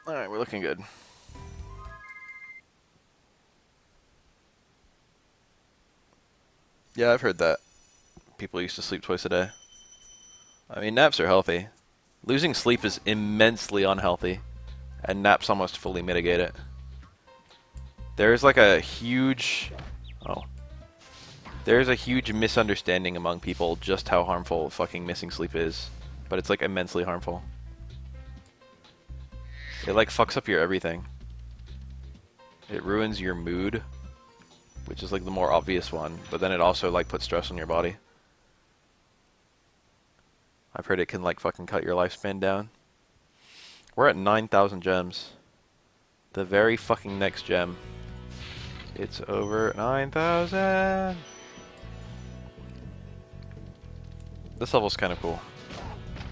Alright, we're looking good. Yeah, I've heard that. People used to sleep twice a day. I mean, naps are healthy. Losing sleep is immensely unhealthy, and naps almost fully mitigate it. There's like a huge... Oh. There's a huge misunderstanding among people just how harmful fucking missing sleep is. But it's like immensely harmful. It like fucks up your everything. It ruins your mood, which is like the more obvious one, but then it also like puts stress on your body. I've heard it can like fucking cut your lifespan down. We're at 9,000 gems. The very fucking next gem. It's over 9,000! This level's kind of cool.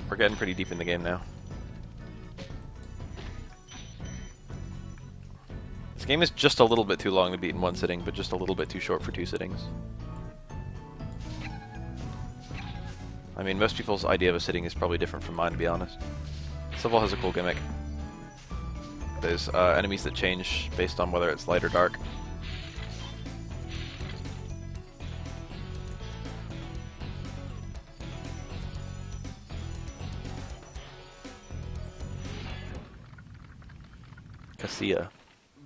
We're getting pretty deep in the game now. This game is just a little bit too long to beat in one sitting, but just a little bit too short for 2 sittings. I mean, most people's idea of a sitting is probably different from mine, to be honest. This level has a cool gimmick. There's enemies that change based on whether it's light or dark. Cassia.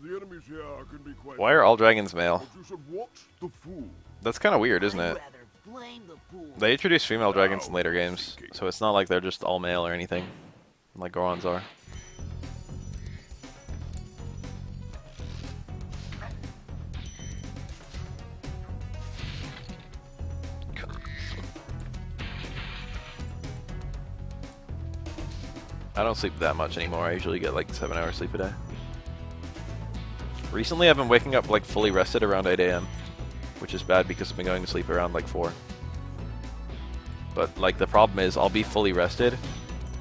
The enemies here can be quite... Why are all dragons male? But you should watch the fool. That's kind of weird, isn't I'd it? rather blame the fool. They introduce female dragons in later games, so it's not like they're just all male or anything, like Gorons are. I don't sleep that much anymore. I usually get like 7 hours sleep a day. Recently I've been waking up like fully rested around 8 AM, which is bad because I've been going to sleep around like 4. But like the problem is I'll be fully rested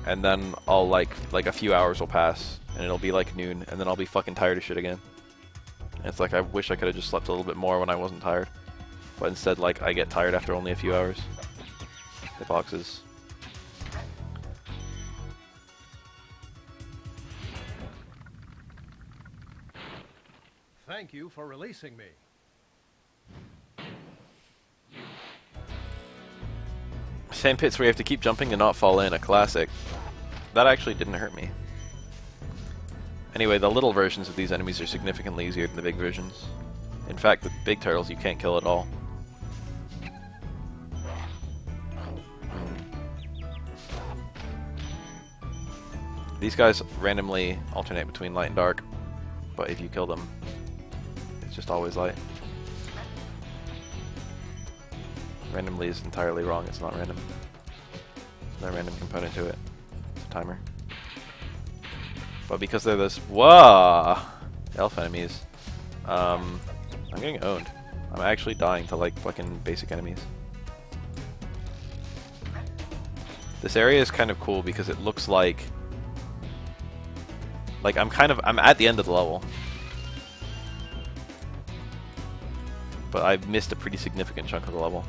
and then I'll like a few hours will pass and it'll be like noon and then I'll be fucking tired of shit again. And it's like I wish I could have just slept a little bit more when I wasn't tired. But instead like I get tired after only a few hours. The boxes. Thank you for releasing me. Sand pits where you have to keep jumping and not fall in, a classic. That actually didn't hurt me. Anyway, the little versions of these enemies are significantly easier than the big versions. In fact, the big turtles you can't kill at all. These guys randomly alternate between light and dark, but if you kill them, it's just always light. Randomly is entirely wrong, it's not random. There's no random component to it. It's a timer. But because they're this... Whoa! Elf enemies. I'm getting owned. I'm actually dying to like fucking basic enemies. This area is kind of cool because it looks like I'm at the end of the level. But I've missed a pretty significant chunk of the level.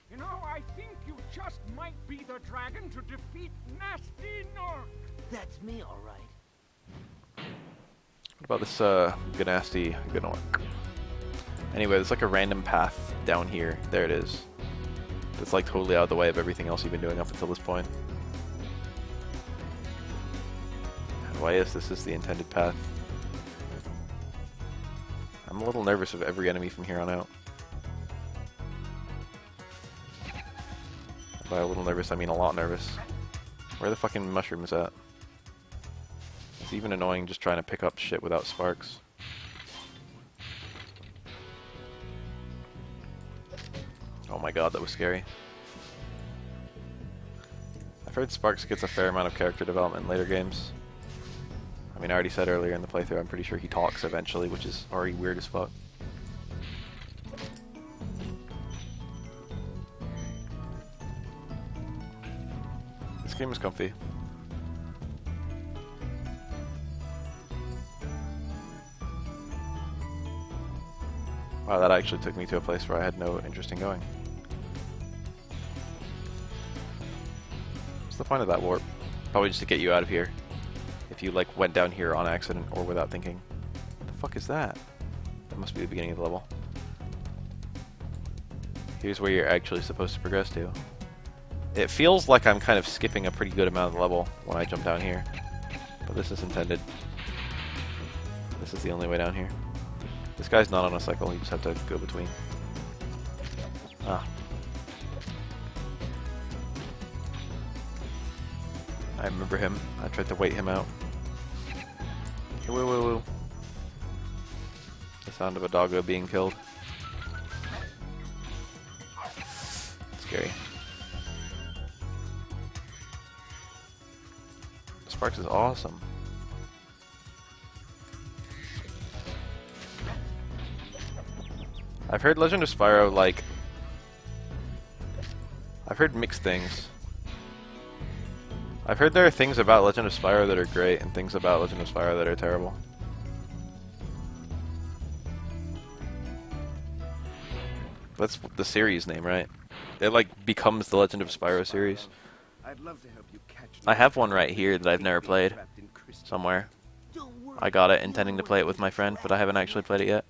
You know, I think you just might be the dragon to defeat Nasty Nork. That's me, all right. What about this Ganasty Gnork? Anyway, there's like a random path down here. There it is. That's like totally out of the way of everything else you've been doing up until this point. And why is this is the intended path? I'm a little nervous of every enemy from here on out. By a little nervous, I mean a lot nervous. Where are the fucking mushrooms at? It's even annoying just trying to pick up shit without sparks. Oh my god, that was scary. I've heard Sparks gets a fair amount of character development in later games. I mean, I already said earlier in the playthrough, I'm pretty sure he talks eventually, which is already weird as fuck. This game is comfy. Wow, that actually took me to a place where I had no interest in going. What's the point of that warp? Probably just to get you out of here. If you, like, went down here on accident or without thinking. What the fuck is that? That must be the beginning of the level. Here's where you're actually supposed to progress to. It feels like I'm kind of skipping a pretty good amount of the level when I jump down here. But this is intended. This is the only way down here. This guy's not on a cycle, you just have to go between. Ah. I remember him. I tried to wait him out. Woo woo woo. The sound of a doggo being killed. Scary. Sparks is awesome. I've heard Legend of Spyro, like... I've heard mixed things. I've heard there are things about Legend of Spyro that are great, and things about Legend of Spyro that are terrible. That's the series name, right? It, like, becomes the Legend of Spyro series. I'd love to help you catch I have one right here that I've never played. Somewhere. Don't worry. I got it intending to play it with my friend, but I haven't actually played it yet.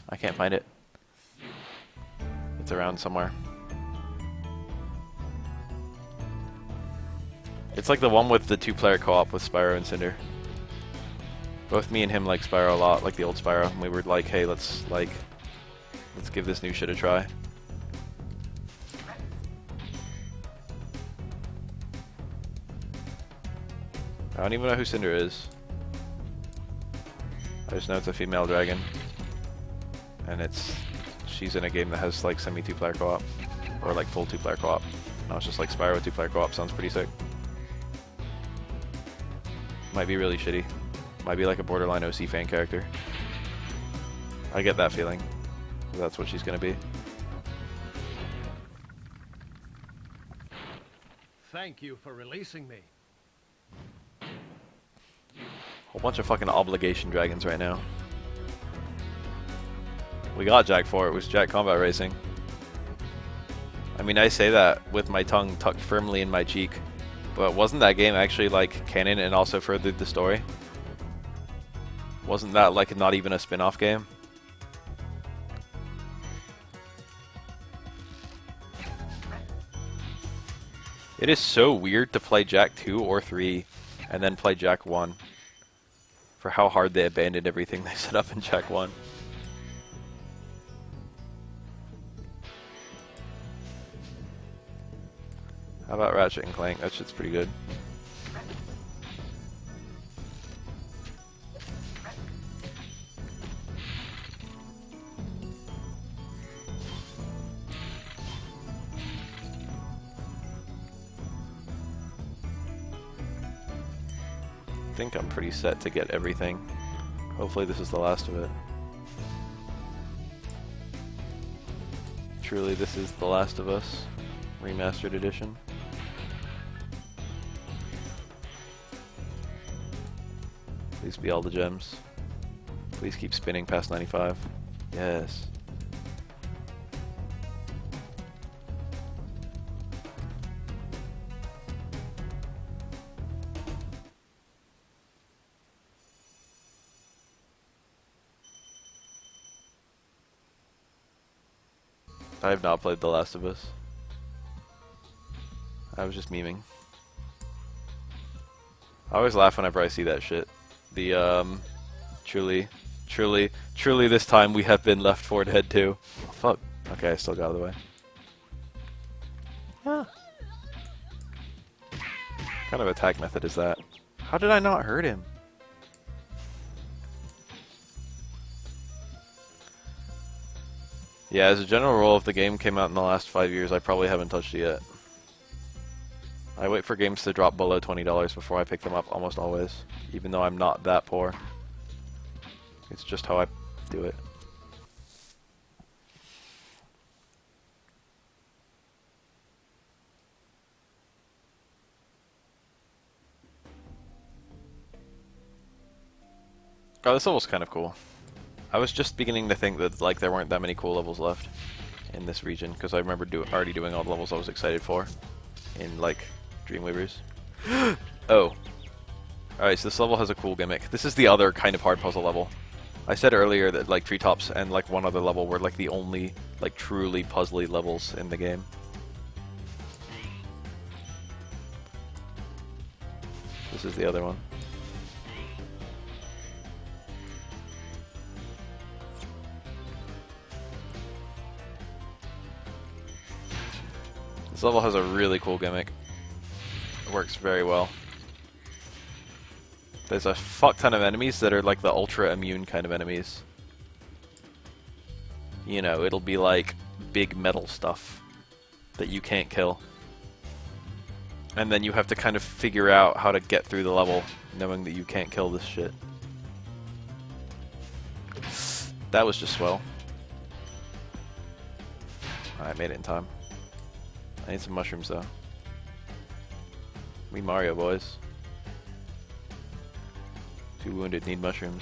I can't find it. It's around somewhere. It's like the one with the two-player co-op with Spyro and Cinder. Both me and him like Spyro a lot, like the old Spyro, and we were like, hey, let's give this new shit a try. I don't even know who Cinder is. I just know it's a female dragon. And she's in a game that has like semi two-player co-op. Or like full two-player co-op. Now it's just like Spyro two-player co-op, sounds pretty sick. Might be really shitty. Might be like a borderline OC fan character. I get that feeling. That's what she's gonna be. Thank you for releasing me. Whole bunch of fucking obligation dragons right now. We got Jack 4, it was Jack Combat Racing. I mean, I say that with my tongue tucked firmly in my cheek, but wasn't that game actually like canon and also furthered the story? Wasn't that like not even a spin-off game? It is so weird to play Jack 2 or 3 and then play Jack 1 for how hard they abandoned everything they set up in Jack 1. How about Ratchet and Clank? That shit's pretty good. I think I'm pretty set to get everything. Hopefully this is the last of it. Truly, this is The Last of Us Remastered Edition. Please be all the gems. Please keep spinning past 95. Yes. I have not played The Last of Us. I was just memeing. I always laugh whenever I see that shit. The, truly this time we have been left for dead too. Oh, fuck. Okay, I still got out of the way. Huh. What kind of attack method is that? How did I not hurt him? Yeah, as a general rule, if the game came out in the last 5 years, I probably haven't touched it yet. I wait for games to drop below $20 before I pick them up almost always, even though I'm not that poor. It's just how I do it. Oh, this level's kind of cool. I was just beginning to think that like there weren't that many cool levels left in this region because I remember already doing all the levels I was excited for in like Dreamweavers. Oh. Alright, so this level has a cool gimmick. This is the other kind of hard puzzle level. I said earlier that like Treetops and like one other level were like the only like truly puzzly levels in the game. This is the other one. This level has a really cool gimmick. It works very well. There's a fuck ton of enemies that are like the ultra immune kind of enemies. You know, it'll be like big metal stuff that you can't kill. And then you have to kind of figure out how to get through the level knowing that you can't kill this shit. That was just swell. I made it in time. I need some mushrooms though. We Mario boys. Too wounded, need mushrooms.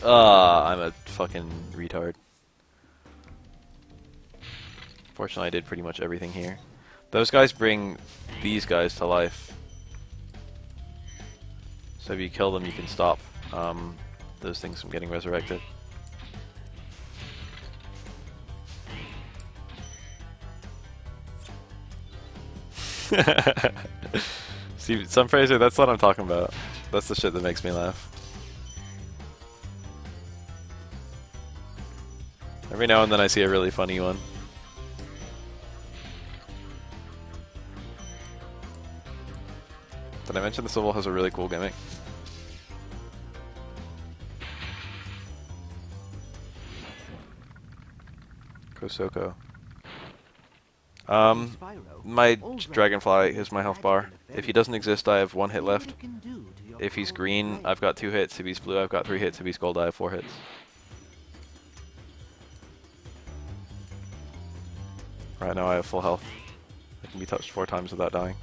I'm a fucking retard. Fortunately, I did pretty much everything here. Those guys bring these guys to life. So if you kill them, you can stop those things from getting resurrected. See, some Fraser, that's what I'm talking about. That's the shit that makes me laugh. Every now and then I see a really funny one. Did I mention this level has a really cool gimmick? Kosoko. My Dragonfly is my health bar. If he doesn't exist, I have 1 hit left. If he's green, I've got 2 hits. If he's blue, I've got 3 hits. If he's gold, I have 4 hits. Right now I have full health. I can be touched 4 times without dying.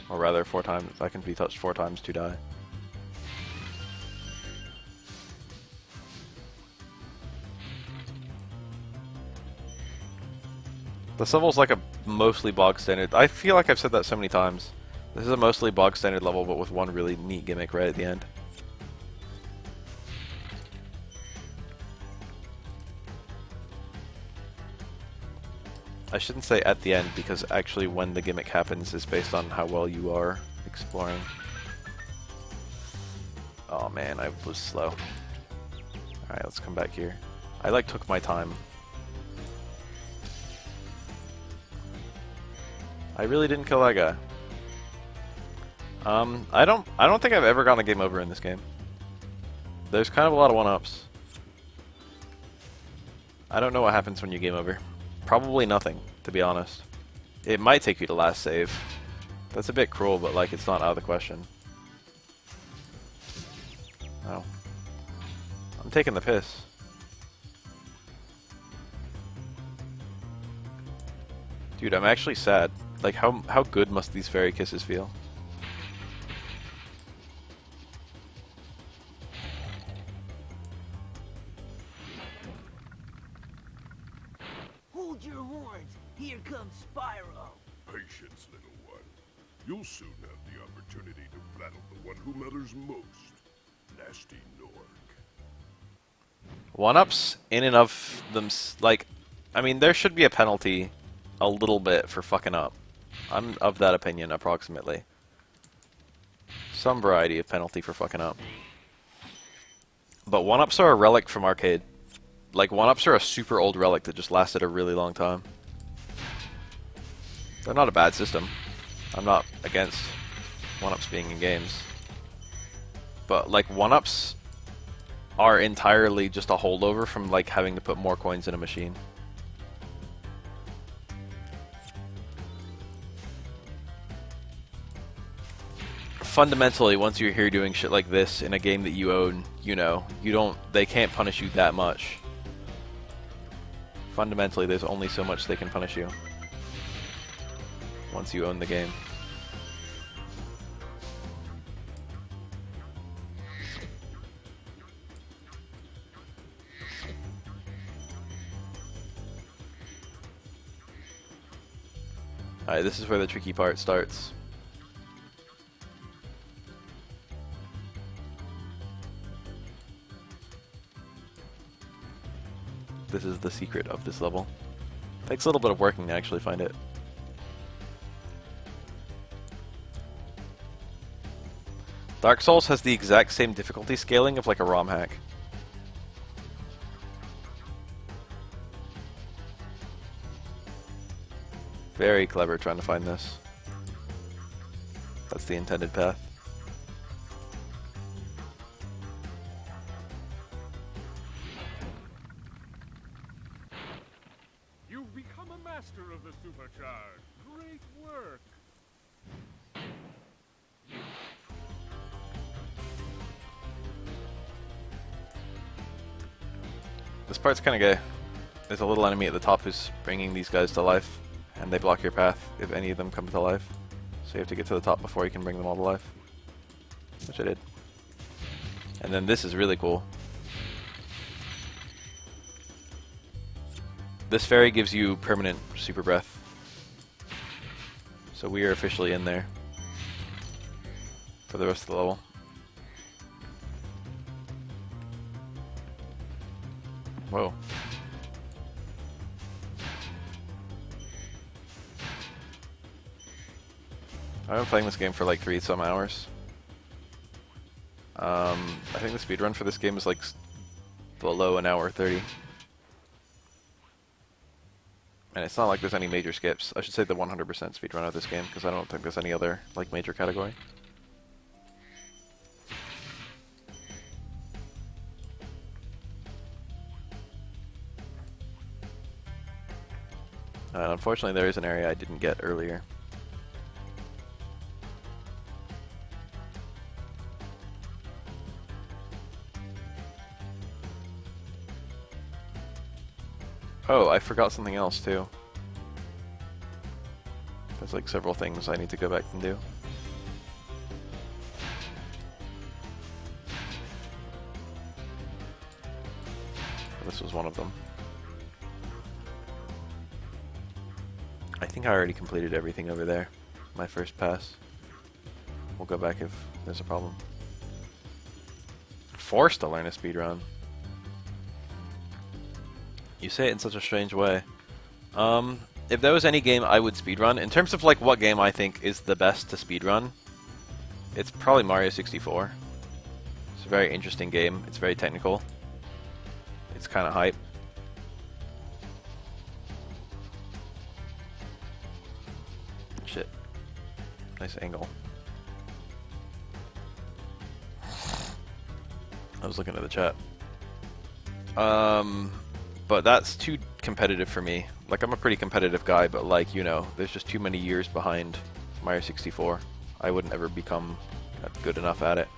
Or rather, 4 times. I can be touched 4 times to die. This level's like a mostly bog standard. I feel like I've said that so many times. This is a mostly bog standard level, but with one really neat gimmick right at the end. I shouldn't say at the end, because actually when the gimmick happens is based on how well you are exploring. Oh man, I was slow. Alright, let's come back here. I like took my time. I really didn't kill that guy. I don't think I've ever gotten a game over in this game. There's kind of a lot of one-ups. I don't know what happens when you game over. Probably nothing, to be honest. It might take you to last save. That's a bit cruel, but like it's not out of the question. Oh. I'm taking the piss. Dude, I'm actually sad. Like, how good must these fairy kisses feel? Hold your horns. Here comes Spyro. Patience, little one. You'll soon have the opportunity to battle the one who matters most. Nasty Nork. One-ups in and of them, like, I mean, there should be a penalty a little bit for fucking up. I'm of that opinion, approximately. Some variety of penalty for fucking up. But one-ups are a relic from arcade. Like, one-ups are a super old relic that just lasted a really long time. They're not a bad system. I'm not against one-ups being in games. But, like, one-ups are entirely just a holdover from, like, having to put more coins in a machine. Fundamentally, once you're here doing shit like this in a game that you own, you know, they can't punish you that much. Fundamentally, there's only so much they can punish you once you own the game. Alright, this is where the tricky part starts. This is the secret of this level. Takes a little bit of working to actually find it. Dark Souls has the exact same difficulty scaling of like a ROM hack. Very clever trying to find this. That's the intended path. You've become a master of the supercharge. Great work. This part's kind of gay. There's a little enemy at the top who's bringing these guys to life, and they block your path if any of them come to life. So you have to get to the top before you can bring them all to life. Which I did. And then this is really cool. This fairy gives you permanent super breath. So we are officially in there for the rest of the level. Whoa. I've been playing this game for like 3 some hours. I think the speedrun for this game is like below an hour 30. And it's not like there's any major skips. I should say the 100% speedrun of this game, because I don't think there's any other like major category. Unfortunately, there is an area I didn't get earlier. Oh, I forgot something else too. There's like several things I need to go back and do. This was one of them. I think I already completed everything over there. My first pass. We'll go back if there's a problem. Forced to learn a speedrun. You say it in such a strange way. If there was any game I would speedrun, in terms of like what game I think is the best to speedrun, it's probably Mario 64. It's a very interesting game. It's very technical. It's kind of hype. Shit. Nice angle. I was looking at the chat. But that's too competitive for me. Like, I'm a pretty competitive guy, but like, you know, there's just too many years behind Mario 64. I wouldn't ever become good enough at it.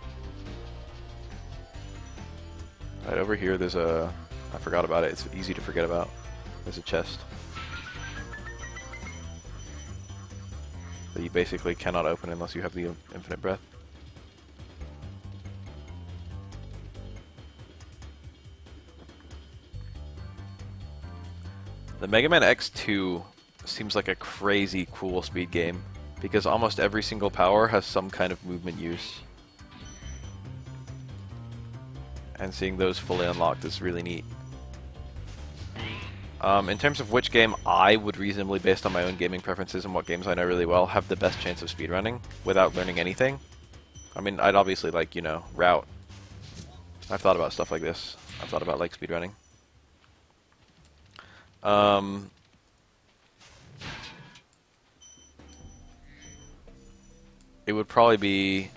Right over here, there's a... I forgot about it. It's easy to forget about. There's a chest that you basically cannot open unless you have the infinite breath. The Mega Man X2 seems like a crazy cool speed game because almost every single power has some kind of movement use. And seeing those fully unlocked is really neat. In terms of which game I would reasonably, based on my own gaming preferences and what games I know really well, have the best chance of speedrunning without learning anything, I mean, I'd obviously like, you know, route. I've thought about stuff like this. I've thought about like speedrunning. It would probably be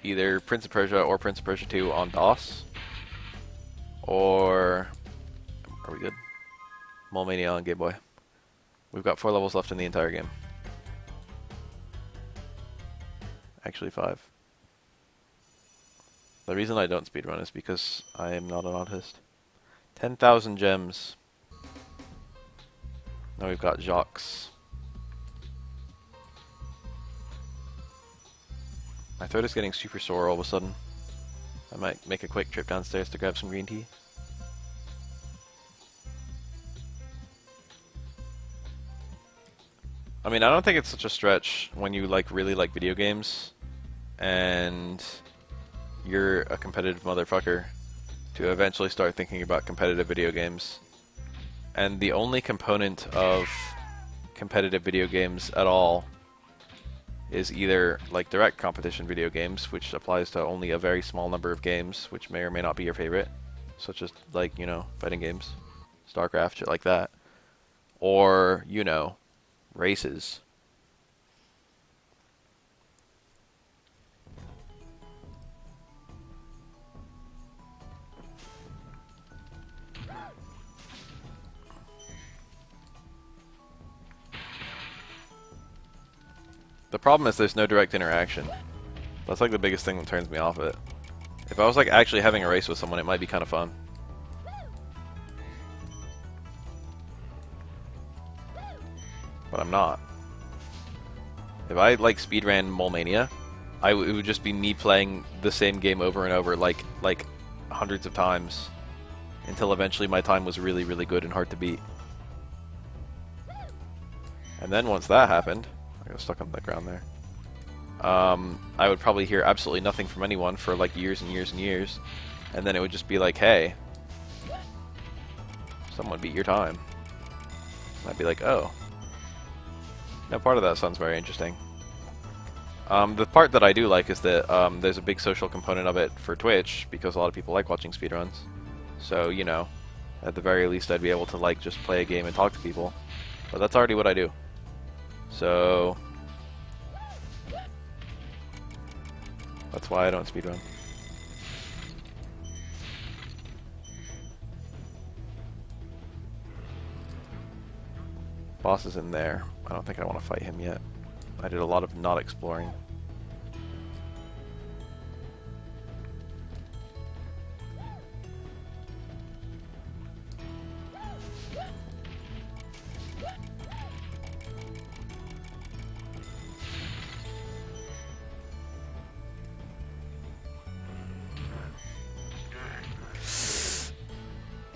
either Prince of Persia or Prince of Persia 2 on DOS, or are we good? Mole Mania on Game Boy. We've got 4 levels left in the entire game. Actually 5. The reason I don't speedrun is because I am not an autist. 10,000 gems. Now we've got Jacques. My throat is getting super sore all of a sudden. I might make a quick trip downstairs to grab some green tea. I mean, I don't think it's such a stretch when you like really like video games and you're a competitive motherfucker to eventually start thinking about competitive video games. And the only component of competitive video games at all is either like direct competition video games, which applies to only a very small number of games, which may or may not be your favorite, such as like, you know, fighting games, StarCraft, shit like that, or, you know, races. The problem is there's no direct interaction. That's like the biggest thing that turns me off of it. If I was like actually having a race with someone, it might be kind of fun. But I'm not. If I like speedran Molemania, it would just be me playing the same game over and over like hundreds of times until eventually my time was really, really good and hard to beat. And then once that happened, I got stuck on the ground there. I would probably hear absolutely nothing from anyone for like years and years and years, and then it would just be like, hey, someone beat your time. And I'd be like, oh. Now part of that sounds very interesting. The part that I do like is that there's a big social component of it for Twitch, because a lot of people like watching speedruns. So, you know, at the very least I'd be able to like just play a game and talk to people. But that's already what I do. So that's why I don't speedrun. Boss is in there. I don't think I want to fight him yet. I did a lot of not exploring.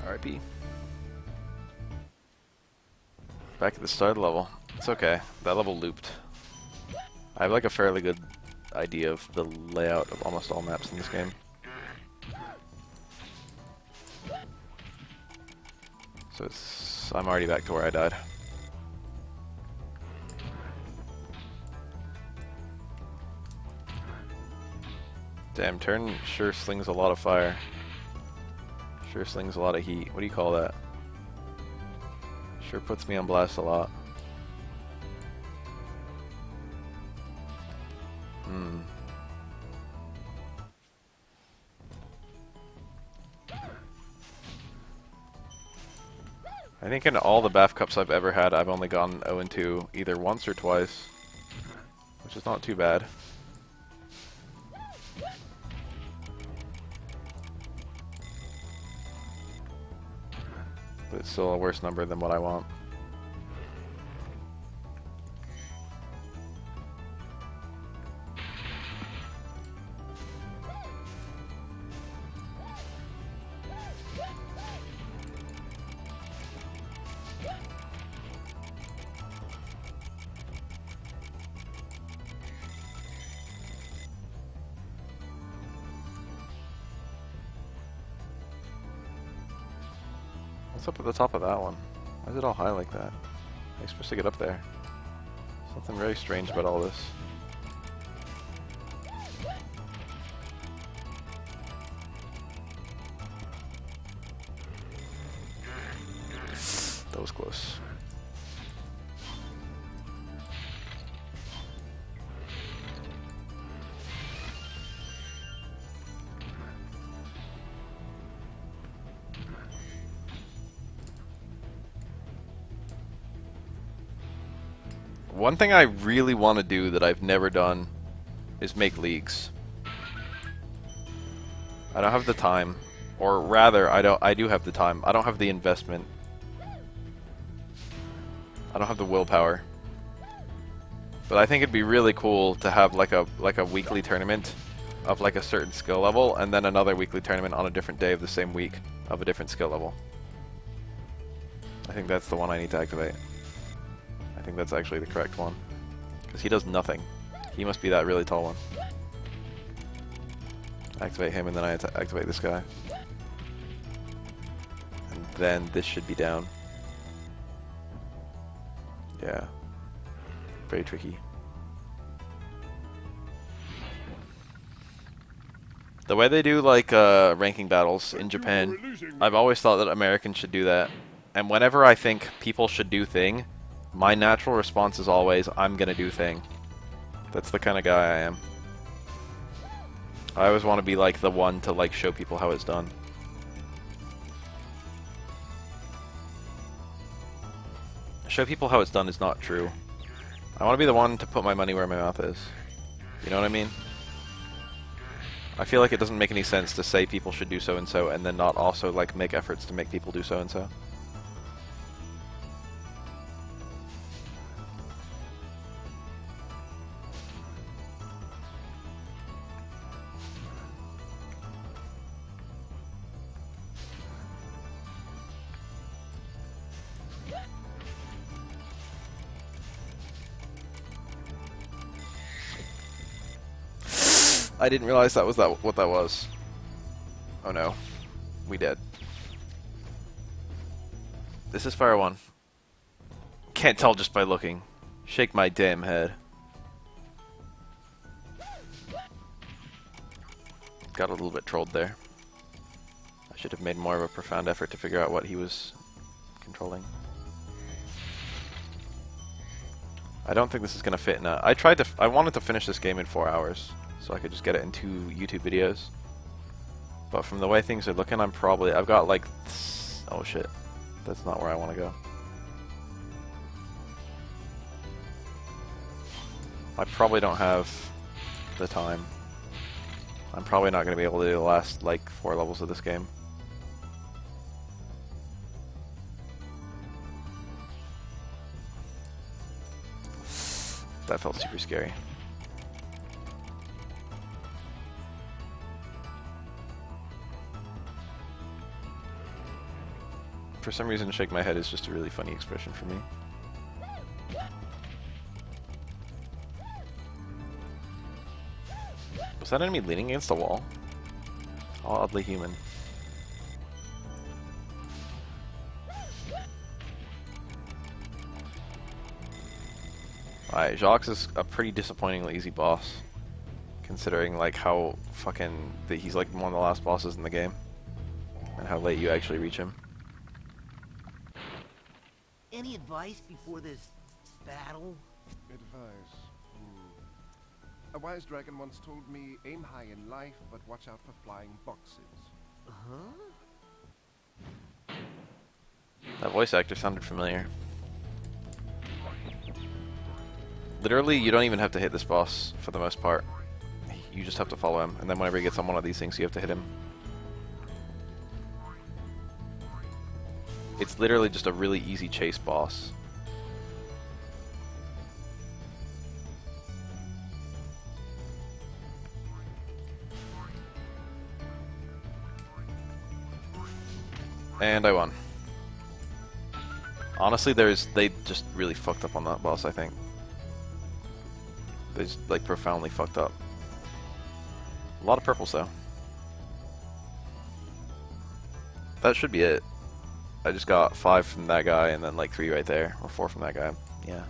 RIP. Back at the start of the level. It's okay. That level looped. I have like a fairly good idea of the layout of almost all maps in this game. So I'm already back to where I died. Damn, turn sure slings a lot of fire. Sure slings a lot of heat. What do you call that? Sure puts me on blast a lot. I think in all the BAF Cups I've ever had, I've only gone 0-2 either once or twice, which is not too bad. But it's still a worse number than what I want. What's up at the top of that one? Why is it all high like that? How are you supposed to get up there? Something very strange about all this. That was close. One thing I really want to do that I've never done is make leagues. I don't have the time, or rather, I do have the time. I don't have the investment. I don't have the willpower. But I think it'd be really cool to have like a weekly tournament of like a certain skill level, and then another weekly tournament on a different day of the same week of a different skill level. I think that's the one I need to activate. I think that's actually the correct one. Because he does nothing. He must be that really tall one. Activate him and then I activate this guy. And then this should be down. Yeah. Very tricky. The way they do like ranking battles in Japan, I've always thought that Americans should do that. And whenever I think people should do thing, my natural response is always, I'm gonna do thing. That's the kind of guy I am. I always want to be like the one to like show people how it's done. Show people how it's done is not true. I want to be the one to put my money where my mouth is. You know what I mean? I feel like it doesn't make any sense to say people should do so and so and then not also like make efforts to make people do so and so. I didn't realize that was what that was. Oh no. We dead. This is Spyro 1. Can't tell just by looking. Shake my damn head. Got a little bit trolled there. I should have made more of a profound effort to figure out what he was controlling. I don't think this is gonna fit in a... I wanted to finish this game in 4 hours. So I could just get it in 2 YouTube videos. But from the way things are looking, I've got like... Oh shit. That's not where I want to go. I probably don't have the time. I'm probably not going to be able to do the last like 4 levels of this game. That felt super scary. For some reason, shake my head is just a really funny expression for me. Was that enemy leaning against the wall? Oddly human. Alright, Jacques is a pretty disappointingly easy boss. Considering like how fucking... he's like one of the last bosses in the game. And how late you actually reach him. Any advice before this battle? Advice. A wise dragon once told me, aim high in life, but watch out for flying boxes. Huh? That voice actor sounded familiar. Literally, you don't even have to hit this boss for the most part. You just have to follow him, and then whenever he gets on one of these things, you have to hit him. It's literally just a really easy chase boss. And I won. Honestly, they just really fucked up on that boss, I think. They just, like, profoundly fucked up. A lot of purples, though. That should be it. I just got 5 from that guy and then like 3 right there. Or 4 from that guy. Yeah.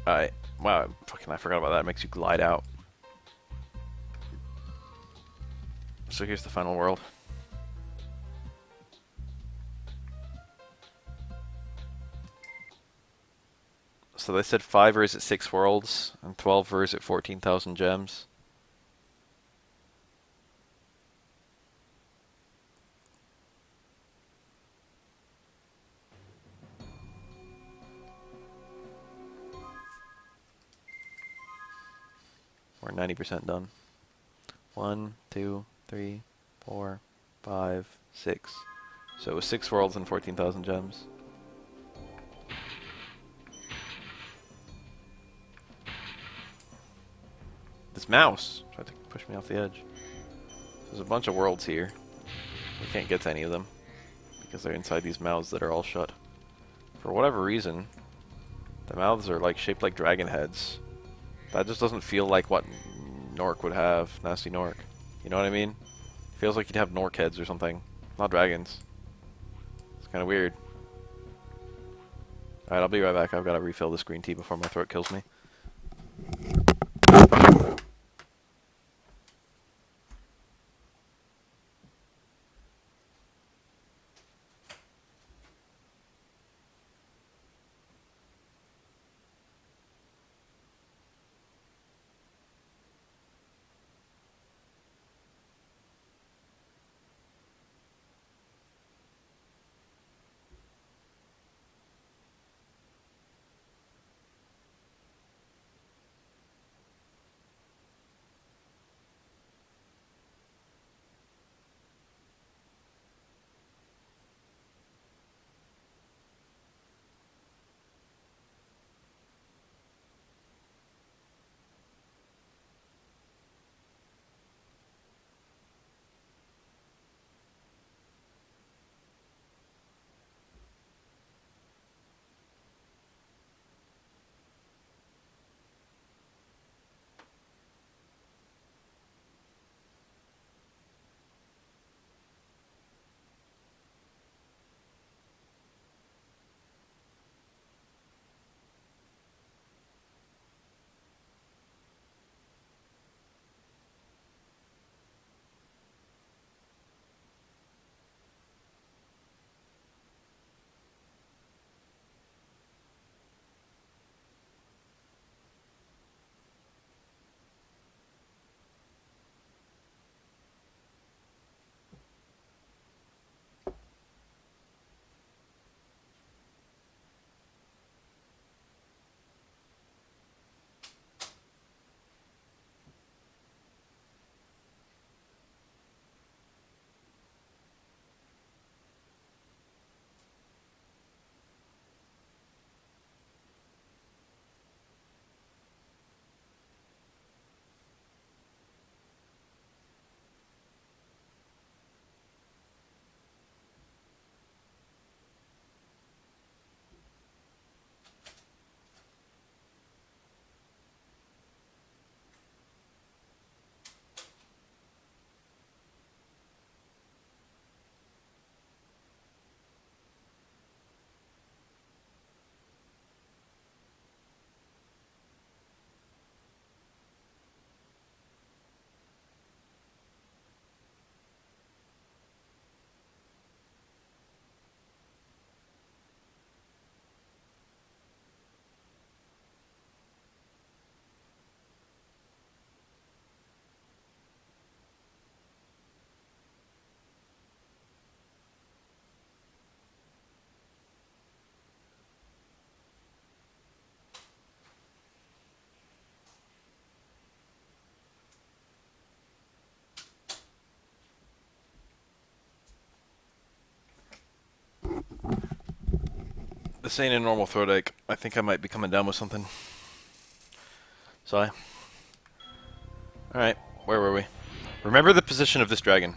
Alright. Wow, fucking I forgot about that. It makes you glide out. So here's the final world. So they said 5 or is it 6 worlds, and 12 or is it 14,000 gems? We're 90% done. 1, 2, 3, 4, 5, 6. So it was 6 worlds and 14,000 gems. This mouse tried to push me off the edge. There's a bunch of worlds here. We can't get to any of them because they're inside these mouths that are all shut. For whatever reason, the mouths are like shaped like dragon heads. That just doesn't feel like what Nork would have. Nasty Nork. You know what I mean? Feels like you'd have Nork heads or something. Not dragons. It's kind of weird. Alright, I'll be right back. I've got to refill this green tea before my throat kills me. This ain't a normal throat ache. I think I might be coming down with something. Sigh. Alright, where were we? Remember the position of this dragon.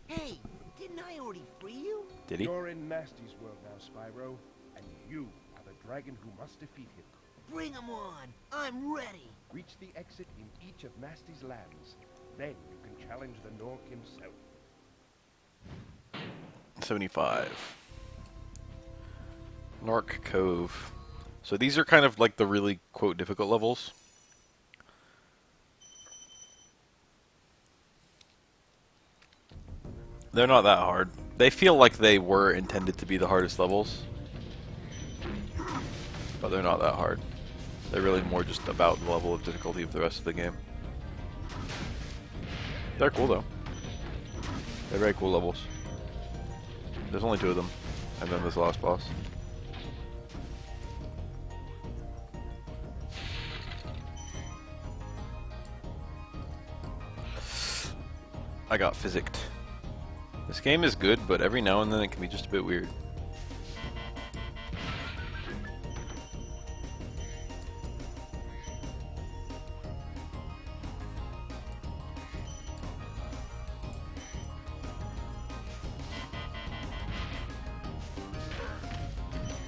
Hey, didn't I already free you? Did he? You're in Nasty's world now, Spyro, and you are the dragon who must defeat him. Bring him on. I'm ready. Reach the exit in each of Nasty's lands. Then you can challenge the Nork himself. 75. Nork Cove. So these are kind of like the really, quote, difficult levels. They're not that hard. They feel like they were intended to be the hardest levels. But they're not that hard. They're really more just about the level of difficulty of the rest of the game. They're cool though. They're very cool levels. There's only 2 of them. And then there's the last boss. I got physicked. This game is good, but every now and then it can be just a bit weird.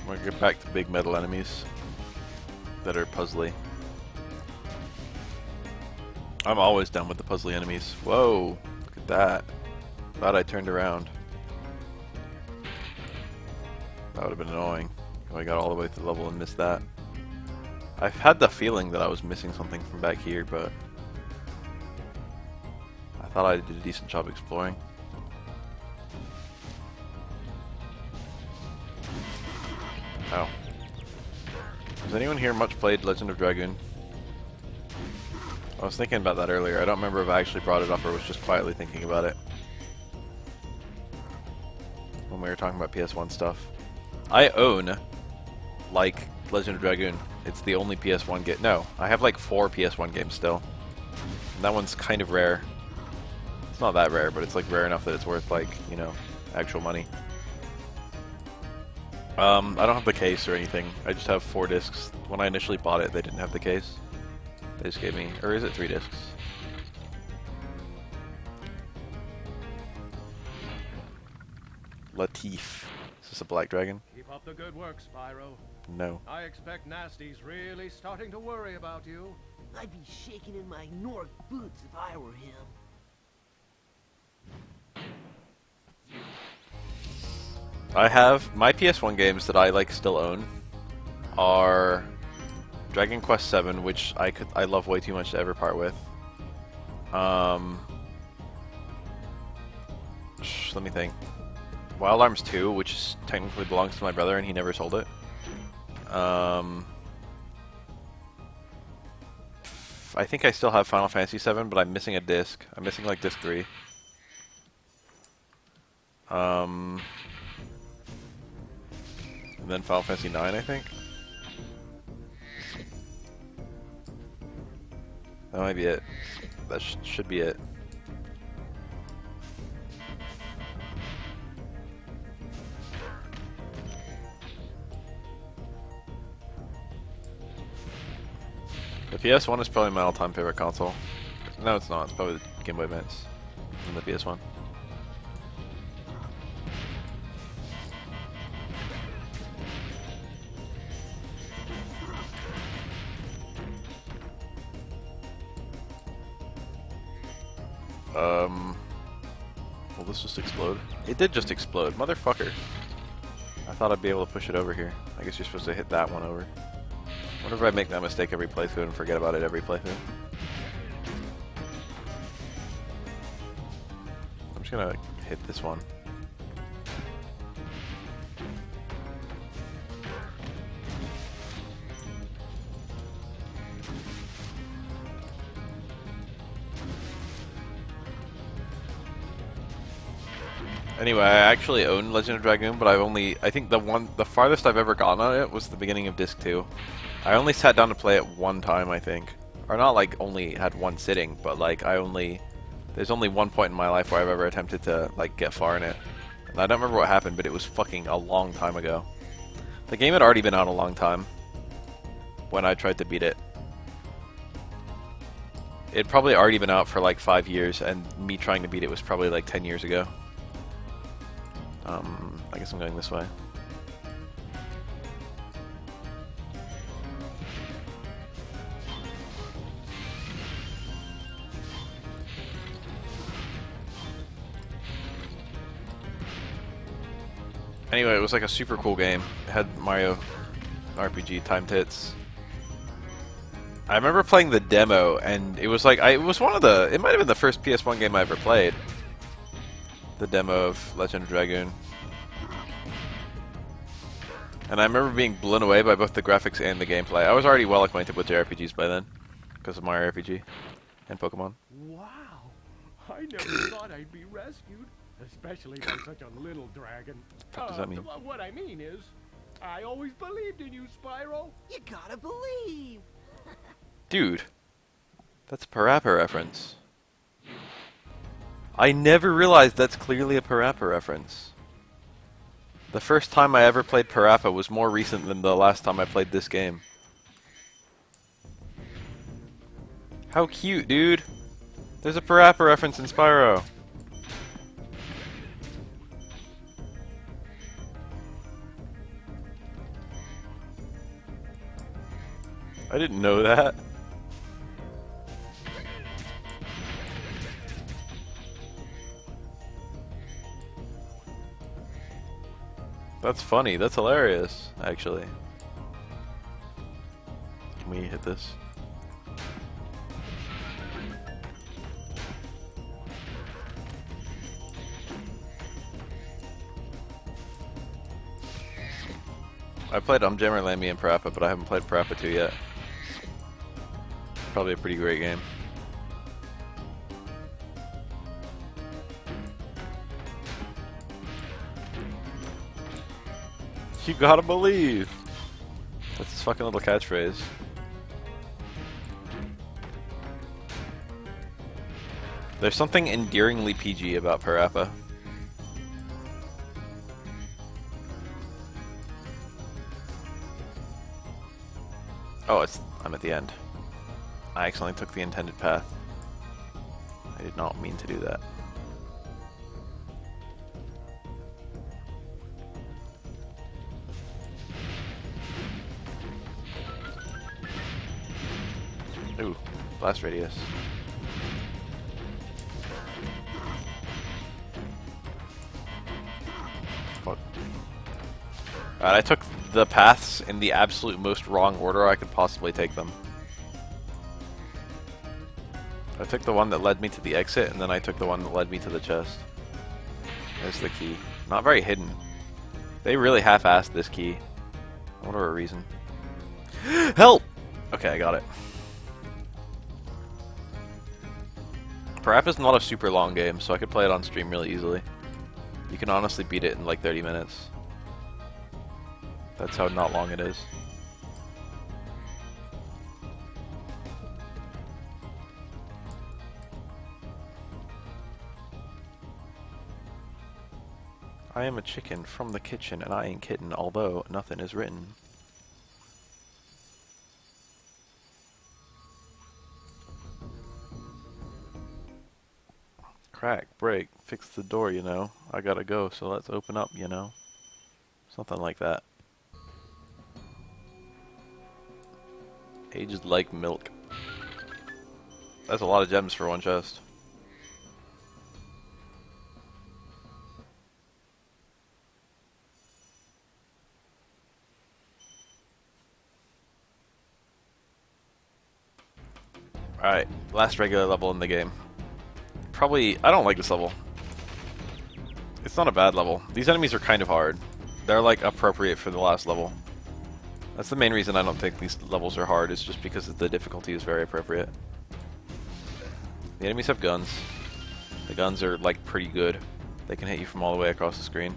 We're gonna get back to big metal enemies that are puzzly. I'm always down with the puzzly enemies. Whoa, look at that. Glad I turned around. That would have been annoying if I got all the way through the level and missed that. I've had the feeling that I was missing something from back here, but I thought I did a decent job exploring. Oh. Has anyone here much played Legend of Dragoon? I was thinking about that earlier. I don't remember if I actually brought it up or was just quietly thinking about it when we were talking about PS1 stuff. I own, like, Legend of Dragoon. It's the only PS1 game. No, I have like 4 PS1 games still. And that one's kind of rare. It's not that rare, but it's like rare enough that it's worth, like, you know, actual money. I don't have the case or anything. I just have 4 discs. When I initially bought it, they didn't have the case. They just gave me, or is it 3 discs? Latif. Is this a black dragon? Keep up the good work, Spyro. No. I expect Nasty's really starting to worry about you. I'd be shaking in my Nork boots if I were him. I have my PS1 games that I like still own are Dragon Quest VII, which I love way too much to ever part with. Let me think. Wild Arms 2, which technically belongs to my brother and he never sold it. I think I still have Final Fantasy VII, but I'm missing a disc. I'm missing like disc 3. And then Final Fantasy 9, I think. That might be it. That should be it. The PS1 is probably my all-time favorite console. No, it's not. It's probably the Game Boy Advance and the PS1. Will this just explode? It did just explode, motherfucker. I thought I'd be able to push it over here. I guess you're supposed to hit that one over. What if I make that mistake every playthrough and forget about it every playthrough? I'm just gonna hit this one. Anyway, I actually own Legend of Dragoon, but I think the farthest I've ever gotten on it was the beginning of Disc 2. I only sat down to play it one time, I think. Or not like only had one sitting, but like there's only one point in my life where I've ever attempted to like get far in it. And I don't remember what happened, but it was fucking a long time ago. The game had already been out a long time when I tried to beat it. It'd probably already been out for like 5 years, and me trying to beat it was probably like 10 years ago. I guess I'm going this way. Anyway, it was like a super cool game. It had Mario RPG timed hits. I remember playing the demo, and it was like it might have been the first PS1 game I ever played. The demo of Legend of Dragoon. And I remember being blown away by both the graphics and the gameplay. I was already well acquainted with JRPGs by then, because of Mario RPG and Pokemon. Wow, I never thought I'd be rescued, especially by such a little dragon. What does that mean? What I mean is, I always believed in you, Spyro. You gotta believe. Dude, that's a Parappa reference. I never realized that's clearly a Parappa reference. The first time I ever played Parappa was more recent than the last time I played this game. How cute, dude! There's a Parappa reference in Spyro. I didn't know that. That's funny. That's hilarious, actually. Can we hit this? I played Jammer Lammy and Parappa, but I haven't played Parappa 2 yet. Probably a pretty great game. You gotta believe! That's his fucking little catchphrase. There's something endearingly PG about Parappa. Oh, I'm at the end. I accidentally took the intended path. I did not mean to do that. Ooh, blast radius. Fuck. Alright, I took the paths in the absolute most wrong order I could possibly take them. I took the one that led me to the exit, and then I took the one that led me to the chest. There's the key. Not very hidden. They really half-assed this key. For whatever reason. Help! Okay, I got it. Parappa's not a super long game, so I could play it on stream really easily. You can honestly beat it in like 30 minutes. That's how not long it is. I am a chicken from the kitchen, and I ain't kiddin', although nothing is written. Crack, break, fix the door, you know. I gotta go, so let's open up, you know. Something like that. Aged like milk. That's a lot of gems for one chest. Alright, last regular level in the game. Probably, I don't like this level. It's not a bad level. These enemies are kind of hard. They're like appropriate for the last level. That's the main reason I don't think these levels are hard, is just because the difficulty is very appropriate. The enemies have guns. The guns are like pretty good. They can hit you from all the way across the screen.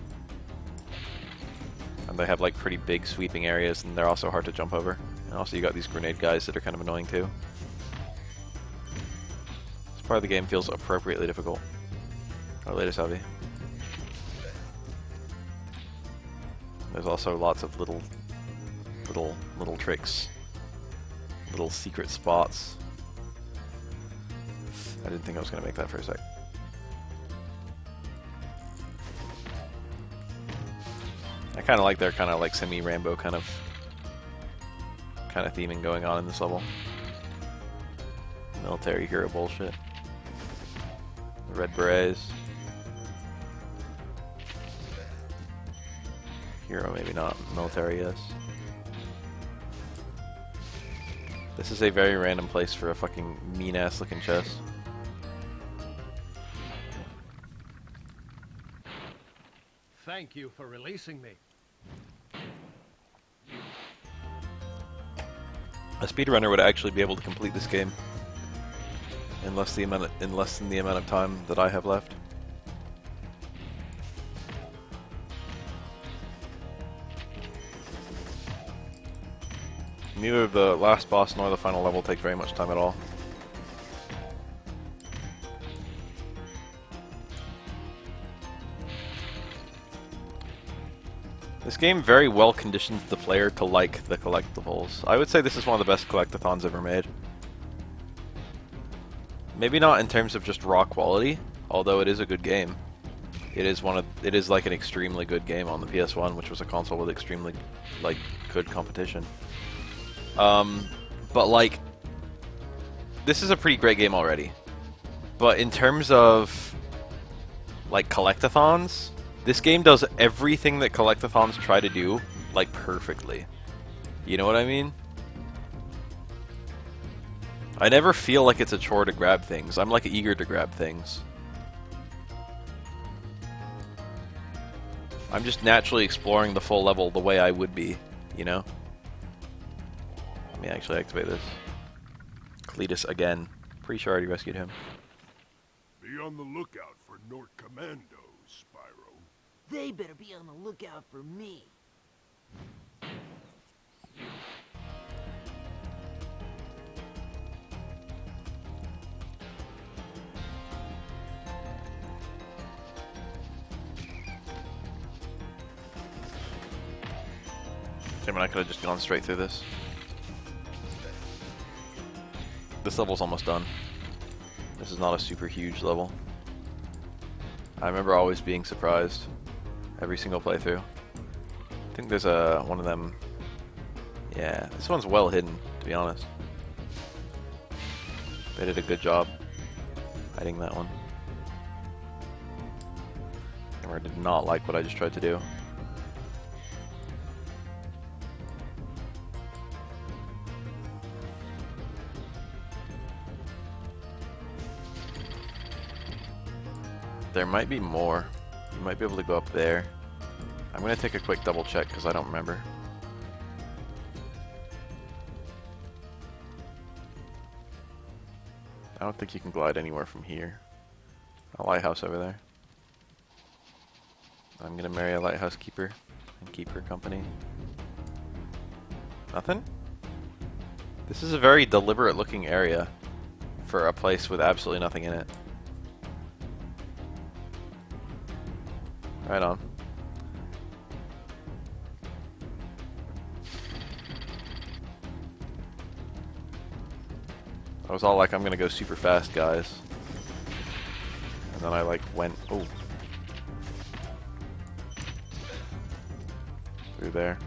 And they have like pretty big sweeping areas, and they're also hard to jump over. And also you got these grenade guys that are kind of annoying too. This part of the game feels appropriately difficult. Our latest hobby. There's also lots of little tricks. Little secret spots. I didn't think I was going to make that for a sec. I kind of like their kind of like semi-Rambo kind of theming going on in this level. Military hero bullshit. The red berets. Hero maybe not. Military yes. This is a very random place for a fucking mean-ass looking chest. Thank you for releasing me. A speedrunner would actually be able to complete this game in less than the amount of time that I have left. Neither the last boss nor the final level take very much time at all. This game very well conditions the player to like the collectibles. I would say this is one of the best collectathons ever made. Maybe not in terms of just raw quality, although it is a good game. It is like an extremely good game on the PS1, which was a console with extremely like good competition. But, like, this is a pretty great game already. But in terms of, like, collectathons, this game does everything that collectathons try to do, like, perfectly. You know what I mean? I never feel like it's a chore to grab things. I'm, like, eager to grab things. I'm just naturally exploring the full level the way I would be, you know? Let me actually activate this. Cletus again. Pretty sure I already rescued him. Be on the lookout for Nort Commandos, Spyro. They better be on the lookout for me. Damn it, I could have just gone straight through this. This level's almost done. This is not a super huge level. I remember always being surprised every single playthrough. I think there's one of them. Yeah, this one's well hidden, to be honest. They did a good job hiding that one. Camera did not like what I just tried to do. There might be more. You might be able to go up there. I'm going to take a quick double check because I don't remember. I don't think you can glide anywhere from here. A lighthouse over there. I'm going to marry a lighthouse keeper and keep her company. Nothing? This is a very deliberate looking area for a place with absolutely nothing in it. Right on. I was all like, I'm gonna go super fast, guys. And then I like went, oh. Through there.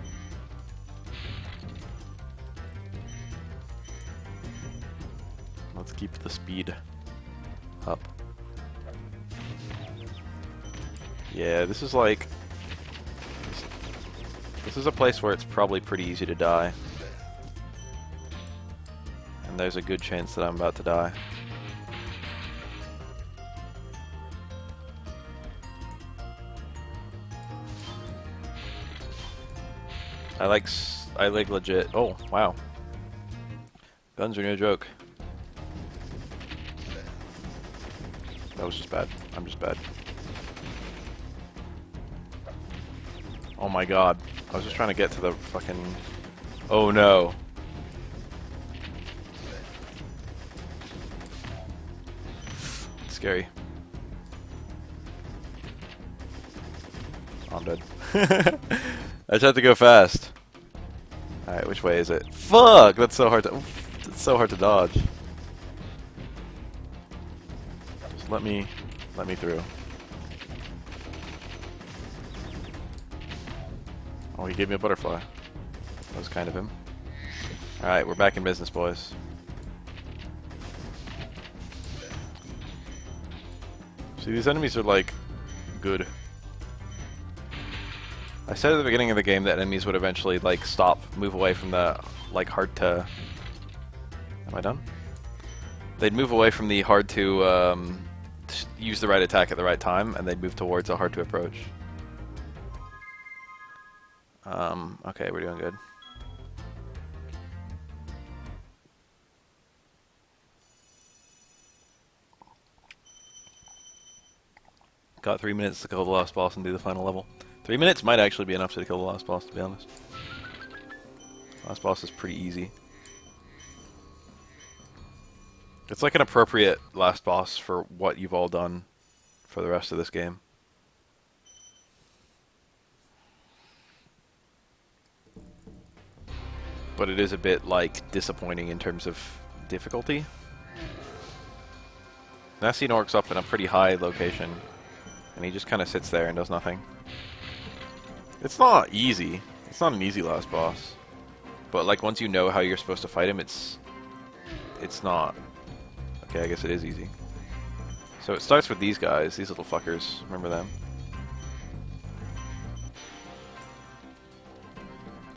Let's keep the speed up. Yeah, this is like... This is a place where it's probably pretty easy to die. And there's a good chance that I'm about to die. I like legit... Oh, wow. Guns are no joke. That was just bad. I'm just bad. Oh my god. I was just trying to get to the fucking... Oh no. It's scary. Oh, I'm dead. I just have to go fast. Alright, which way is it? Fuck! That's so hard to... It's so hard to dodge. Just let me through. Oh, he gave me a butterfly. That was kind of him. Alright, we're back in business, boys. See, these enemies are, like, good. I said at the beginning of the game that enemies would eventually, like, move away from the, like, hard to... Am I done? They'd move away from the hard to, use the right attack at the right time, and they'd move towards a hard to approach. Okay, we're doing good. Got 3 minutes to kill the last boss and do the final level. 3 minutes might actually be enough to kill the last boss, to be honest. Last boss is pretty easy. It's like an appropriate last boss for what you've all done for the rest of this game. But it is a bit, like, disappointing in terms of difficulty. Nasty Nork's up in a pretty high location, and he just kind of sits there and does nothing. It's not easy. It's not an easy last boss. But like once you know how you're supposed to fight him, it's not. Okay, I guess it is easy. So it starts with these guys, these little fuckers. Remember them?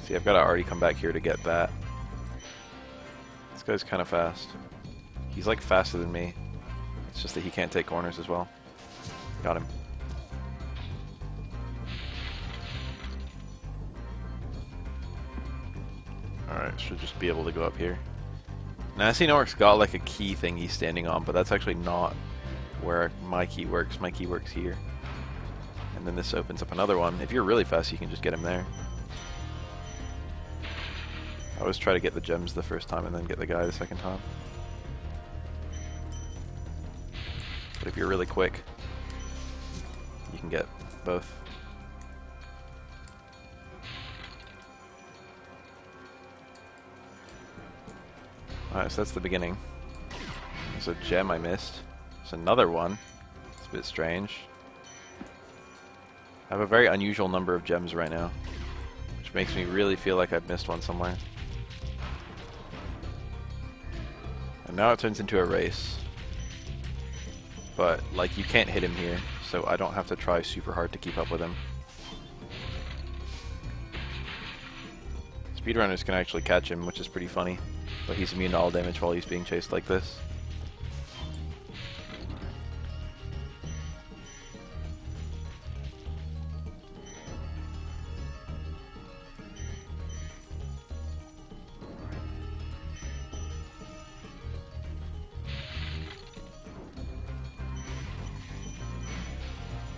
See, I've got to already come back here to get that. This guy's kind of fast. He's like faster than me. It's just that he can't take corners as well. Got him. Alright, should just be able to go up here. Nasty Nork's got like a key thing he's standing on, but that's actually not where my key works. My key works here. And then this opens up another one. If you're really fast, you can just get him there. I always try to get the gems the first time and then get the guy the second time. But if you're really quick, you can get both. Alright, so that's the beginning. There's a gem I missed. There's another one. It's a bit strange. I have a very unusual number of gems right now, which makes me really feel like I've missed one somewhere. And now it turns into a race. But, like, you can't hit him here, so I don't have to try super hard to keep up with him. Speedrunners can actually catch him, which is pretty funny. But he's immune to all damage while he's being chased like this.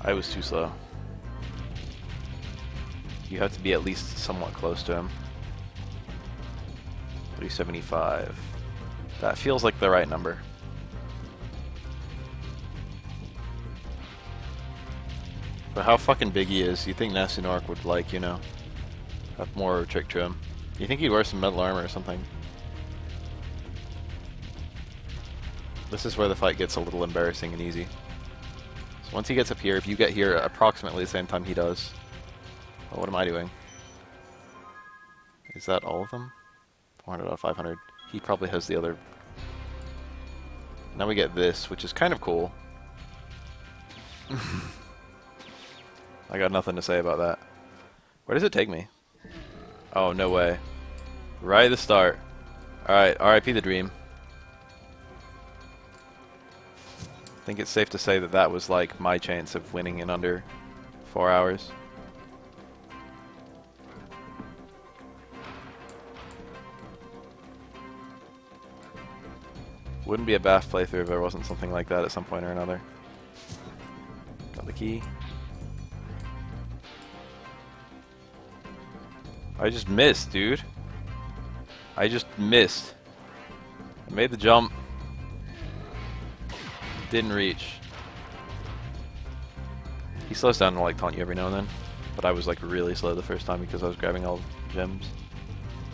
I was too slow. You have to be at least somewhat close to him. 375. That feels like the right number. But how fucking big he is, you think Nasty Nork would, like, you know, have more trick to him. You think he'd wear some metal armor or something. This is where the fight gets a little embarrassing and easy. So once he gets up here, if you get here approximately the same time he does... Oh, what am I doing? Is that all of them? 400 out of 500. He probably has the other... Now we get this, which is kind of cool. I got nothing to say about that. Where does it take me? Oh, no way. Right at the start. Alright, RIP the dream. I think it's safe to say that that was like my chance of winning in under 4 hours. Wouldn't be a BAF playthrough if there wasn't something like that at some point or another. Got the key. I just missed, dude. I just missed. I made the jump. Didn't reach. He slows down to like taunt you every now and then, but I was like really slow the first time because I was grabbing all the gems.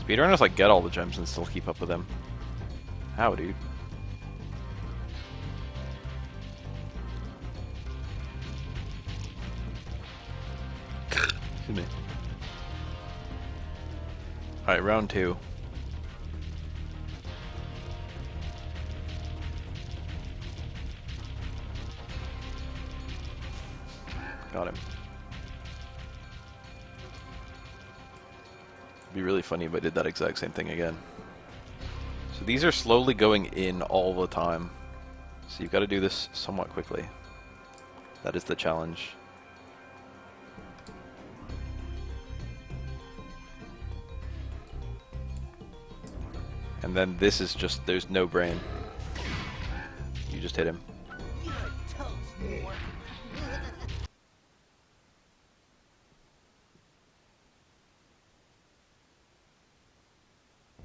Speedrunners like get all the gems and still keep up with them. How, dude? Excuse me. Alright, round 2. Got him. It'd be really funny if I did that exact same thing again. So these are slowly going in all the time. So you've got to do this somewhat quickly. That is the challenge. And then this is just, there's no brain. You just hit him. You're toast, Mork.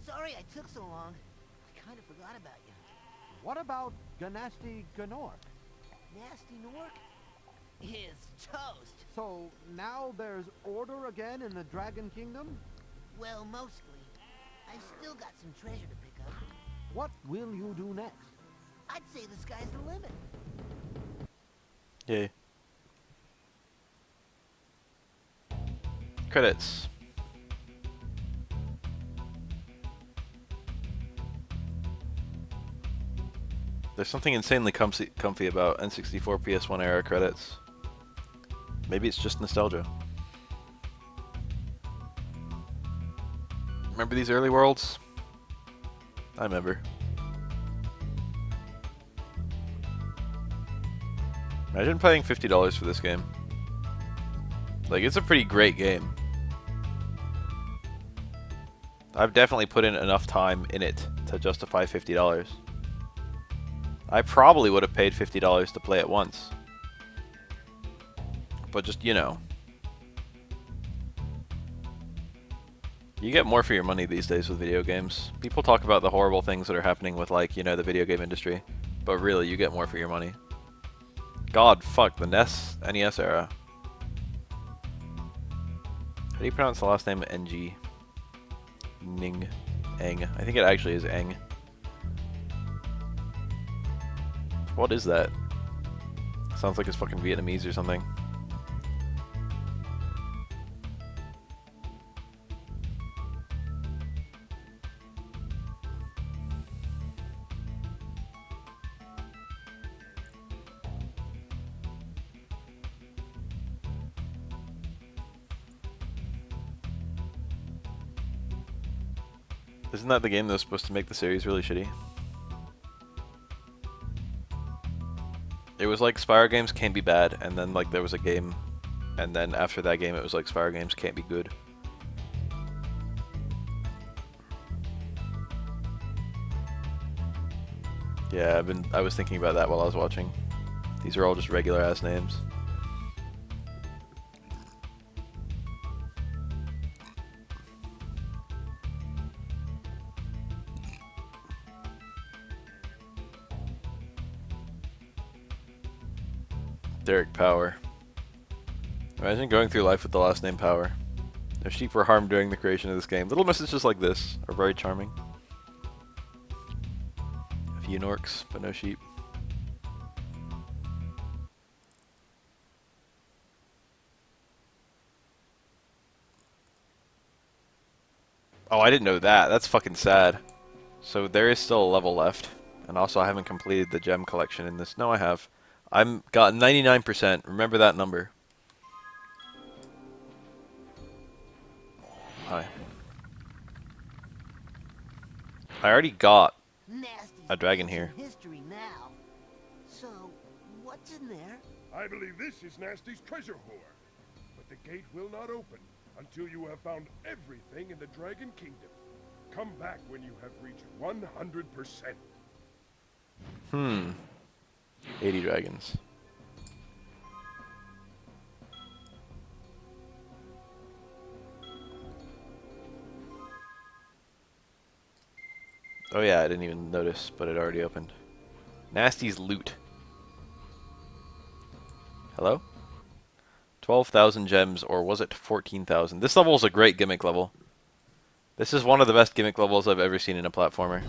Sorry I took so long. I kind of forgot about you. What about Ganasty Gnork? Nasty Nork is toast. So now there's order again in the Dragon Kingdom? Well, mostly. I've still got some treasure to pick up. What will you do next? I'd say the sky's the limit. Yay. Credits. There's something insanely comfy about N64 PS1 era credits. Maybe it's just nostalgia. Remember these early worlds? I remember. Imagine paying $50 for this game. Like, it's a pretty great game. I've definitely put in enough time in it to justify $50. I probably would have paid $50 to play it once. But just, you know. You get more for your money these days with video games. People talk about the horrible things that are happening with, like, you know, the video game industry. But really, you get more for your money. God, fuck, the NES era. How do you pronounce the last name? NG. Ning. Eng. I think it actually is Eng. What is that? Sounds like it's fucking Vietnamese or something. Isn't that the game that was supposed to make the series really shitty? It was like Spyro games can't be bad, and then like there was a game, and then after that game it was like Spyro games can't be good. Yeah, I was thinking about that while I was watching. These are all just regular ass names. Derek Power. Imagine going through life with the last name Power. No sheep were harmed during the creation of this game. Little messages like this are very charming. A few norks, but no sheep. Oh, I didn't know that. That's fucking sad. So there is still a level left. And also I haven't completed the gem collection in this. No, I have. I'm got 99%. Remember that number. Hi. I already got Nasty's a dragon got some here. history now. So, what's in there? I believe this is Nasty's treasure hoard. But the gate will not open until you have found everything in the Dragon Kingdom. Come back when you have reached 100%. 80 dragons. Oh yeah, I didn't even notice, but it already opened. Nasty's loot. Hello? 12,000 gems, or was it 14,000? This level is a great gimmick level. This is one of the best gimmick levels I've ever seen in a platformer.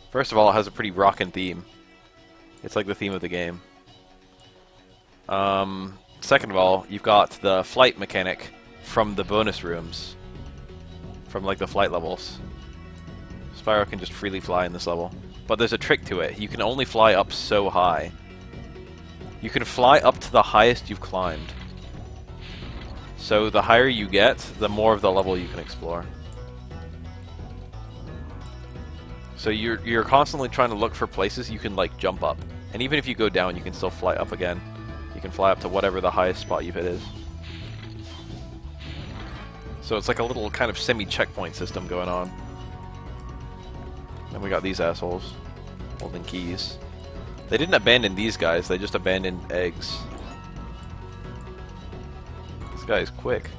First of all, it has a pretty rockin' theme. It's like the theme of the game. Second of all, you've got the flight mechanic from the bonus rooms. From like the flight levels. Spyro can just freely fly in this level. But there's a trick to it. You can only fly up so high. You can fly up to the highest you've climbed. So the higher you get, the more of the level you can explore. So you're constantly trying to look for places you can like jump up. And even if you go down, you can still fly up again. You can fly up to whatever the highest spot you've hit is. So it's like a little kind of semi-checkpoint system going on. And we got these assholes holding keys. They didn't abandon these guys, they just abandoned eggs. This guy is quick.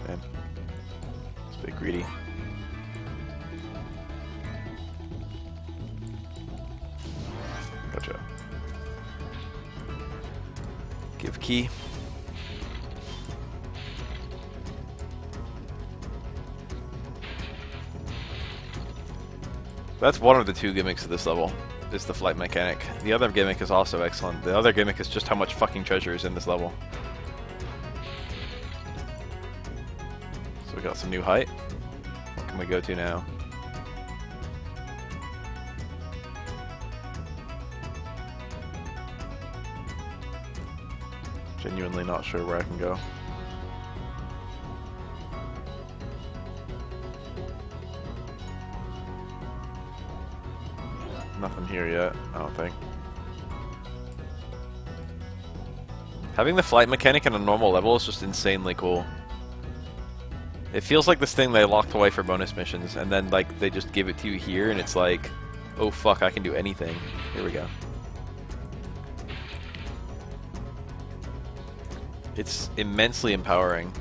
Man. It's a bit greedy. Gotcha. Give key. That's one of the two gimmicks of this level, is the flight mechanic. The other gimmick is also excellent. The other gimmick is just how much fucking treasure is in this level. So we got some new height. can we go to now? Genuinely not sure where I can go. Nothing here yet, I don't think. Having the flight mechanic in a normal level is just insanely cool. It feels like this thing they locked away for bonus missions, and then like they just give it to you here, and it's like, oh fuck, I can do anything. Here we go. It's immensely empowering.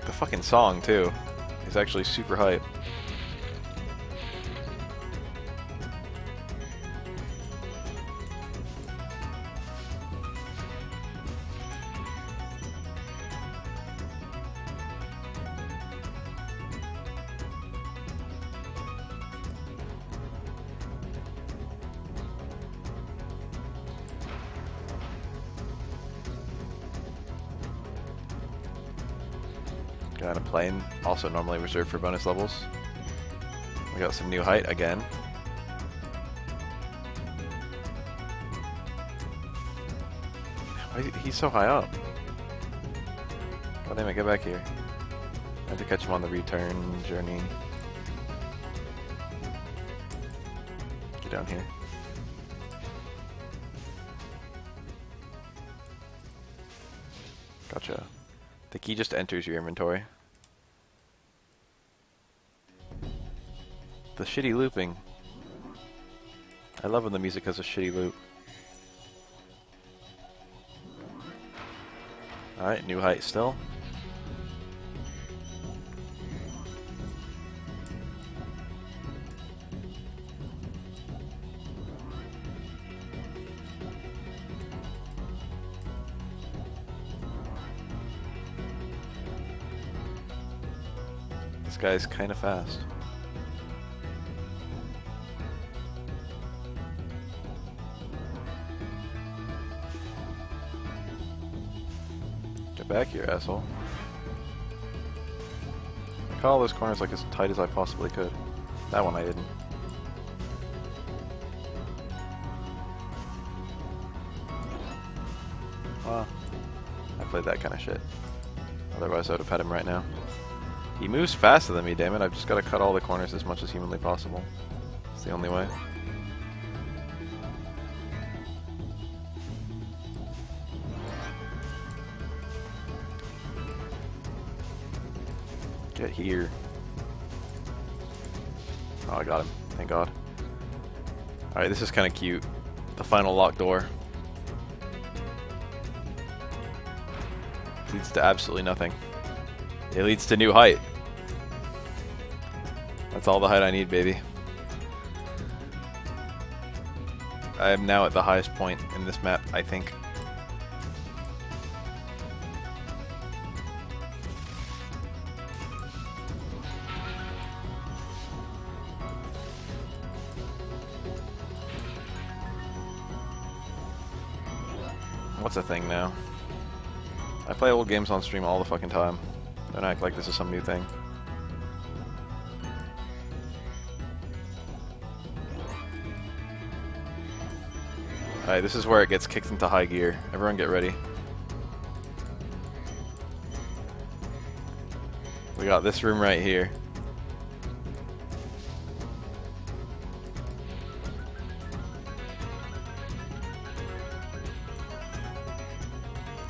The fucking song, too, is actually super hype. Got a plane, also normally reserved for bonus levels. We got some new height again. Why he's so high up? God damn it, get back here. I have to catch him on the return journey. Get down here. Gotcha. The key just enters your inventory. The shitty looping. I love when the music has a shitty loop. Alright, new height still. This guy's kind of fast. Get back here, asshole. I cut all those corners like as tight as I possibly could. That one I didn't. Well, I played that kind of shit. Otherwise I would have had him right now. He moves faster than me, damn it. I've just got to cut all the corners as much as humanly possible. It's the only way. Get here. Oh, I got him. Thank God. Alright, this is kind of cute. The final locked door. Leads to absolutely nothing. It leads to new height. That's all the height I need, baby. I am now at the highest point in this map, I think. What's a thing now? I play old games on stream all the fucking time. Don't act like this is some new thing. Alright, this is where it gets kicked into high gear. Everyone get ready. We got this room right here.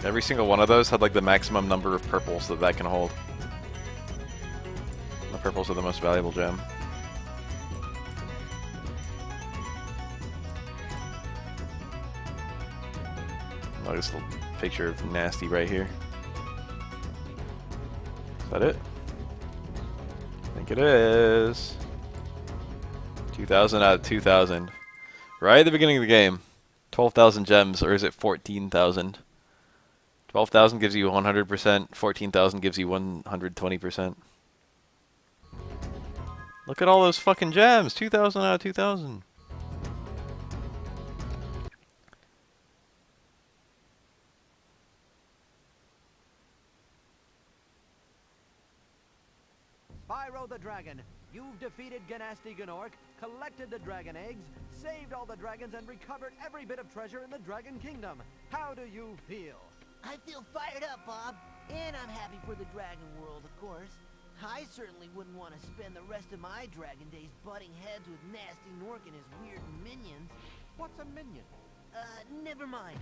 Every single one of those had like the maximum number of purples that can hold. The purples are the most valuable gem. Look at this little picture of Nasty right here. Is that it? I think it is. 2,000 out of 2,000. Right at the beginning of the game. 12,000 gems, or is it 14,000? 12,000 gives you 100%, 14,000 gives you 120%. Look at all those fucking gems! 2,000 out of 2,000. dragon. You've defeated Ganasty Gnorc, collected the dragon eggs, saved all the dragons, and recovered every bit of treasure in the Dragon Kingdom. How do you feel? I feel fired up, Bob. And I'm happy for the dragon world, of course. I certainly wouldn't want to spend the rest of my dragon days butting heads with Nasty Gnorc and his weird minions. What's a minion? Never mind.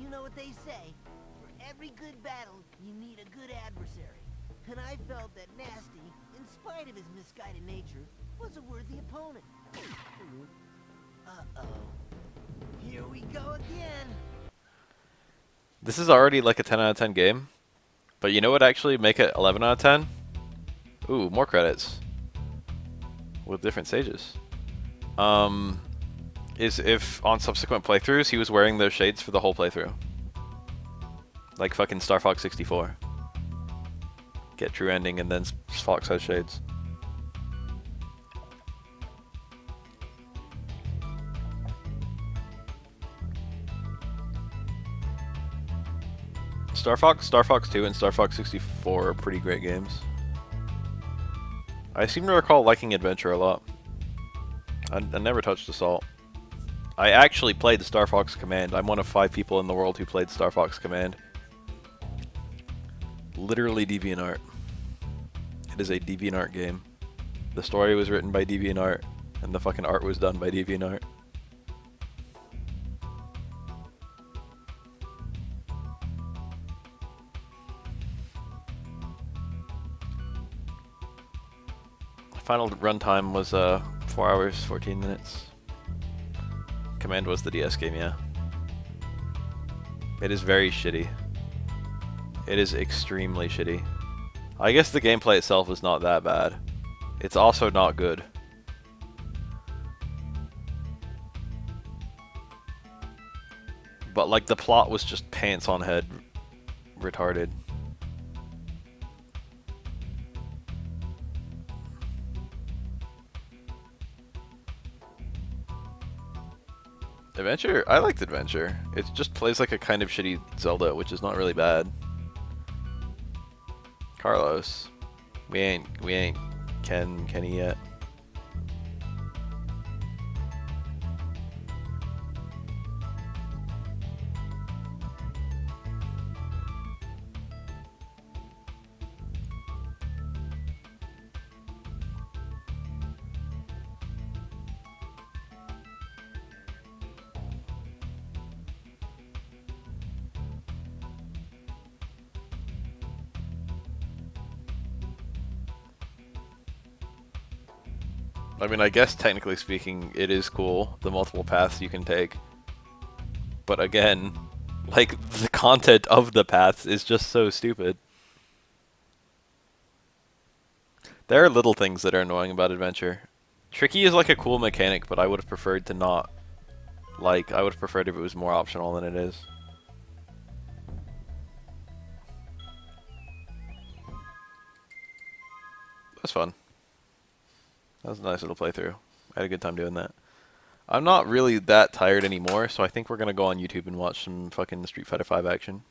You know what they say. For every good battle, you need a good adversary. And I felt that Nasty, in spite of his misguided nature, was a worthy opponent. Uh-oh. Here we go again. This is already like a 10 out of 10 game. But you know what actually make it 11 out of 10? Ooh, more credits. With different stages. Is if on subsequent playthroughs he was wearing those shades for the whole playthrough. Like fucking Star Fox 64. Get true ending and then Fox has shades. Star Fox 2, and Star Fox 64 are pretty great games. I seem to recall liking Adventure a lot. I never touched Assault. I actually played the Star Fox Command. I'm one of 5 people in the world who played Star Fox Command. Literally DeviantArt. It is a DeviantArt game. The story was written by DeviantArt, and the fucking art was done by DeviantArt. Final runtime was 4 hours, 14 minutes. Command was the DS game, yeah. It is very shitty. It is extremely shitty. I guess the gameplay itself is not that bad. It's also not good. But like the plot was just pants on head retarded. Adventure? I liked Adventure. It just plays like a kind of shitty Zelda, which is not really bad. Carlos. We ain't Kenny yet. I mean, I guess technically speaking, it is cool, the multiple paths you can take. But again, like, the content of the paths is just so stupid. There are little things that are annoying about Adventure. Tricky is like a cool mechanic, but I would have preferred to not. Like, I would have preferred if it was more optional than it is. That's fun. That was a nice little playthrough. I had a good time doing that. I'm not really that tired anymore, so I think we're gonna go on YouTube and watch some fucking Street Fighter V action.